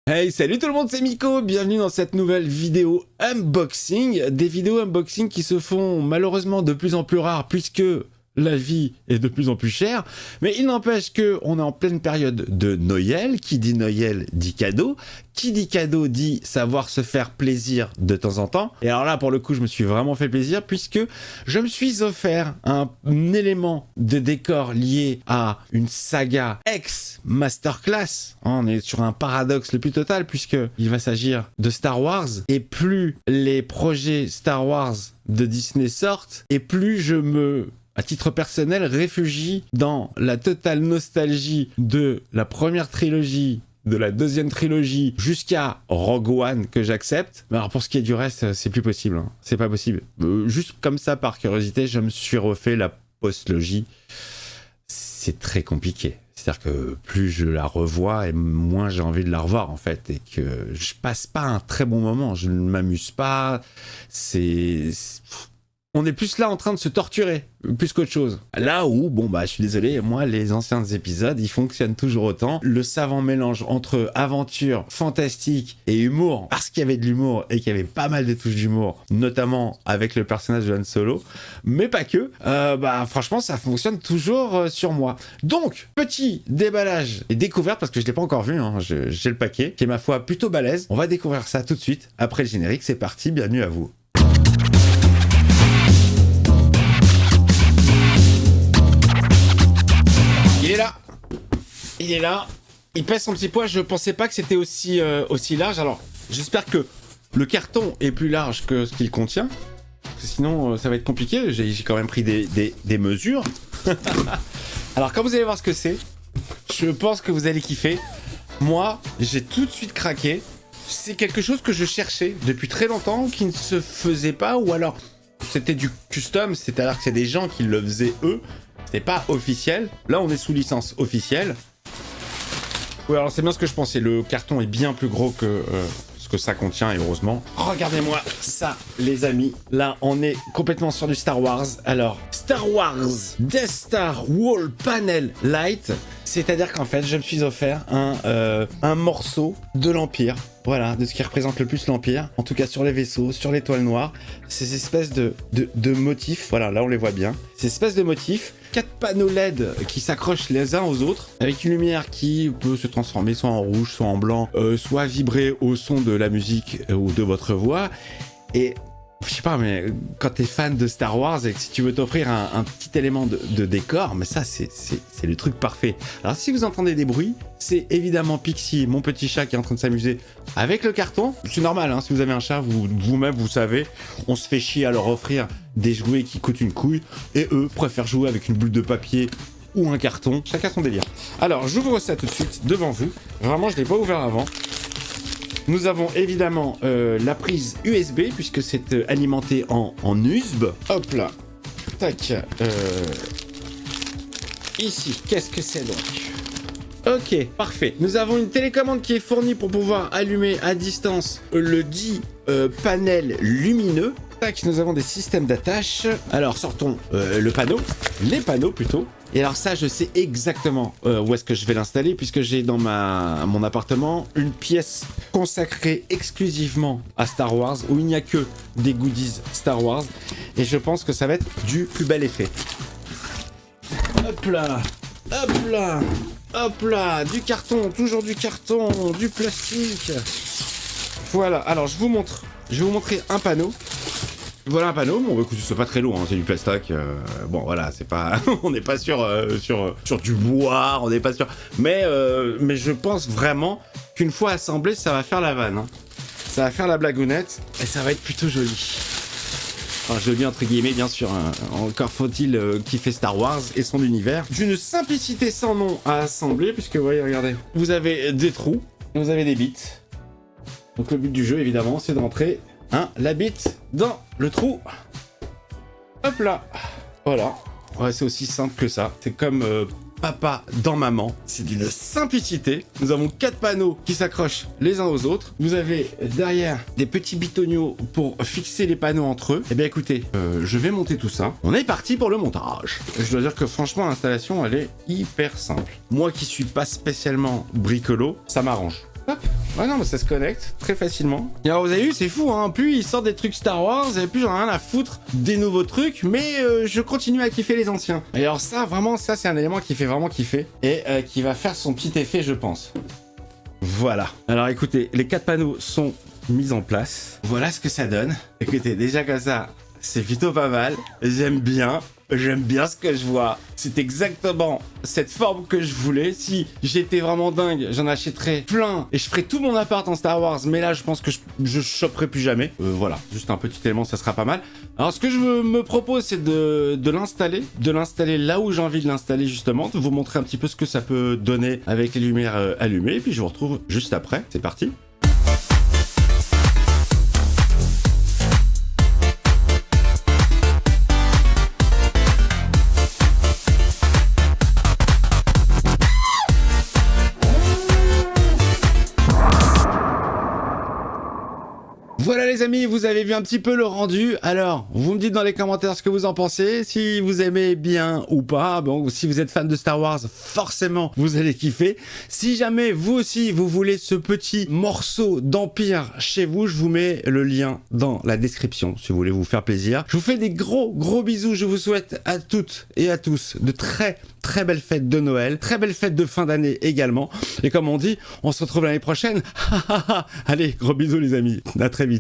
Hey, salut tout le monde, c'est Miko, bienvenue dans cette nouvelle vidéo unboxing. Des vidéos unboxing qui se font malheureusement de plus en plus rares puisque la vie est de plus en plus chère. Mais il n'empêche qu'on est en pleine période de Noël. Qui dit Noël dit cadeau. Qui dit cadeau dit savoir se faire plaisir de temps en temps. Et alors là, pour le coup, je me suis vraiment fait plaisir puisque je me suis offert un élément de décor lié à une saga ex-masterclass. On est sur un paradoxe le plus total puisqu'il va s'agir de Star Wars. Et plus les projets Star Wars de Disney sortent, et plus je me... à titre personnel, réfugie dans la totale nostalgie de la première trilogie, de la deuxième trilogie, jusqu'à Rogue One que j'accepte. Mais alors pour ce qui est du reste, c'est plus possible. Hein. C'est pas possible. Juste comme ça, par curiosité, je me suis refait la postlogie. C'est très compliqué. C'est-à-dire que plus je la revois et moins j'ai envie de la revoir en fait. Et que je passe pas un très bon moment. Je ne m'amuse pas. On est plus là en train de se torturer, plus qu'autre chose. Là où, bon bah je suis désolé, moi les anciens épisodes, ils fonctionnent toujours autant. Le savant mélange entre aventure, fantastique et humour, parce qu'il y avait de l'humour et qu'il y avait pas mal de touches d'humour, notamment avec le personnage de Han Solo, mais pas que, franchement ça fonctionne toujours sur moi. Donc, petit déballage et découverte, parce que je l'ai pas encore vu, hein, j'ai le paquet, qui est ma foi plutôt balèze. On va découvrir ça tout de suite, après le générique, c'est parti, bienvenue à vous. Il est là, il pèse son petit poids, je pensais pas que c'était aussi large, alors j'espère que le carton est plus large que ce qu'il contient, parce que sinon ça va être compliqué, j'ai quand même pris des mesures. Alors quand vous allez voir ce que c'est, je pense que vous allez kiffer. Moi, j'ai tout de suite craqué, c'est quelque chose que je cherchais depuis très longtemps, qui ne se faisait pas, ou alors c'était du custom, c'est-à-dire que c'est des gens qui le faisaient eux, c'était pas officiel. Là on est sous licence officielle. Oui, alors c'est bien ce que je pensais, le carton est bien plus gros que ce que ça contient, et heureusement. Regardez-moi ça, les amis. Là, on est complètement sur du Star Wars. Alors, Star Wars Death Star Wall Panel Light, c'est-à-dire qu'en fait, je me suis offert un morceau de l'Empire. Voilà, de ce qui représente le plus l'Empire, en tout cas sur les vaisseaux, sur l'étoile noire, ces espèces de motifs, voilà, là on les voit bien, ces espèces de motifs, 4 panneaux LED qui s'accrochent les uns aux autres, avec une lumière qui peut se transformer soit en rouge, soit en blanc, soit vibrer au son de la musique ou de votre voix, et... je sais pas, mais quand t'es fan de Star Wars et que si tu veux t'offrir un petit élément de décor, mais ça, c'est le truc parfait. Alors, si vous entendez des bruits, c'est évidemment Pixie, mon petit chat, qui est en train de s'amuser avec le carton. C'est normal, hein, si vous avez un chat, vous-même, vous savez, on se fait chier à leur offrir des jouets qui coûtent une couille, et eux préfèrent jouer avec une boule de papier ou un carton. Chacun son délire. Alors, j'ouvre ça tout de suite devant vous. Vraiment, je l'ai pas ouvert avant. Nous avons évidemment la prise USB, puisque c'est alimenté en USB. Hop là. Tac. Ici, qu'est-ce que c'est donc ? Ok, parfait. Nous avons une télécommande qui est fournie pour pouvoir allumer à distance le dit panel lumineux. Tac, nous avons des systèmes d'attache. Alors, sortons les panneaux plutôt. Et alors ça, je sais exactement où est-ce que je vais l'installer, puisque j'ai dans mon appartement une pièce consacrée exclusivement à Star Wars, où il n'y a que des goodies Star Wars, et je pense que ça va être du plus bel effet. Hop là, hop là, hop là, du carton, toujours du carton, du plastique. Voilà, alors je vais vous montrer un panneau. Voilà un panneau, bon écoute, c'est pas très lourd, hein, c'est du plastique, bon voilà, c'est pas, on n'est pas sur du bois, on n'est pas sûr, mais je pense vraiment qu'une fois assemblé, ça va faire la vanne, hein. Ça va faire la blagounette, et ça va être plutôt joli. Enfin, joli entre guillemets, bien sûr, hein. Encore faut-il kiffer Star Wars et son univers. D'une simplicité sans nom à assembler, puisque vous voyez, regardez, vous avez des trous, et vous avez des bits. Donc le but du jeu, évidemment, c'est de rentrer la bite dans le trou. Hop là. Voilà. Ouais, c'est aussi simple que ça. C'est comme papa dans maman. C'est d'une simplicité. Nous avons 4 panneaux qui s'accrochent les uns aux autres. Vous avez derrière des petits bitoniaux pour fixer les panneaux entre eux. Eh bien écoutez, je vais monter tout ça. On est parti pour le montage. Je dois dire que franchement l'installation elle est hyper simple. Moi qui suis pas spécialement bricolo, ça m'arrange. Hop. Ouais, non, mais ça se connecte très facilement. Et alors, vous avez vu, c'est fou, hein. Plus ils sortent des trucs Star Wars, et plus j'en ai rien à foutre des nouveaux trucs, mais je continue à kiffer les anciens. Et alors, ça, vraiment, ça, c'est un élément qui fait vraiment kiffer et qui va faire son petit effet, je pense. Voilà. Alors, écoutez, les 4 panneaux sont mis en place. Voilà ce que ça donne. Écoutez, déjà comme ça, c'est plutôt pas mal. J'aime bien ce que je vois. C'est exactement cette forme que je voulais. Si j'étais vraiment dingue, j'en achèterais plein et je ferais tout mon appart en Star Wars. Mais là, je pense que je choperai plus jamais. Voilà, juste un petit élément, ça sera pas mal. Alors, ce que je me propose, c'est de l'installer là où j'ai envie de l'installer justement, de vous montrer un petit peu ce que ça peut donner avec les lumières allumées. Et puis, je vous retrouve juste après. C'est parti. Voilà les amis, vous avez vu un petit peu le rendu. Alors, vous me dites dans les commentaires ce que vous en pensez, si vous aimez bien ou pas. Bon, si vous êtes fan de Star Wars, forcément, vous allez kiffer. Si jamais vous aussi, vous voulez ce petit morceau d'Empire chez vous, je vous mets le lien dans la description, si vous voulez vous faire plaisir. Je vous fais des gros bisous. Je vous souhaite à toutes et à tous de très belles fêtes de Noël, très belles fêtes de fin d'année également. Et comme on dit, on se retrouve l'année prochaine. Allez, gros bisous les amis. À très vite.